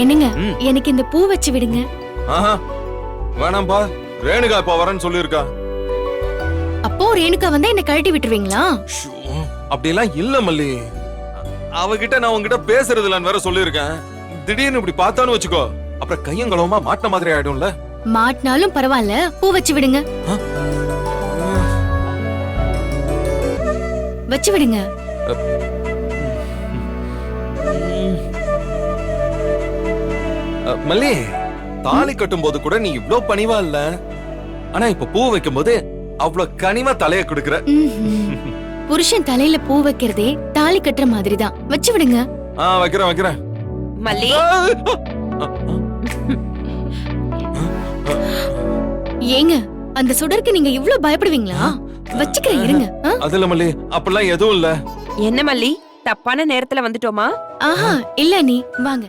என்னங்க, எனக்கு இந்த பூ வச்சு விடுங்க. ஆஹா வேணாம்பா, ரேணுகா இப்ப வரேன்னு சொல்லிருக்கா. அப்போ ரேணுகா வந்தா என்ன கழட்டி விட்டுருவீங்களா? அப்படியெல்லாம் இல்ல மல்லி. அவகிட்ட நான் உங்ககிட்ட பேசுறது இல்லன்னு வேற சொல்லிருக்கேன். திடீர்னு இப்படி பார்த்தான்னு வச்சுக்கோ, அப்புறம் கையும் களவுமா மாட்டின மாதிரி ஆயிடும்ல. மாட்டினாலும் பரவாயில்ல, பூ வச்சு விடுங்க. வச்சு விடுங்க. மல்லி, தாலி கட்டும் போது கூட நீ இவ்ளோ பணிவா இல்ல, ஆனா இப்ப பூ வைக்கும் போது அவ்வளவு கனிமா தலைய கொடுக்கற. புருஷன் தலையில பூ வைக்கிறதே தாலி கட்டுற மாதிரிதான். வச்சு விடுங்க. வைக்கிறேன் வைக்கிறேன். மல்லி, ஏங்க, அந்த சுடருக்கு நீங்க இவ்ளோ பயப்படுவீங்களா? வச்சுக்கிறேன், இருங்க. அதுல மல்லி, அப்பெல்லாம் எதுவும் இல்ல. என்ன மல்லி, தப்பான நேரத்துல வந்துட்டோமா? ஆஹா, இல்ல நீ வாங்க.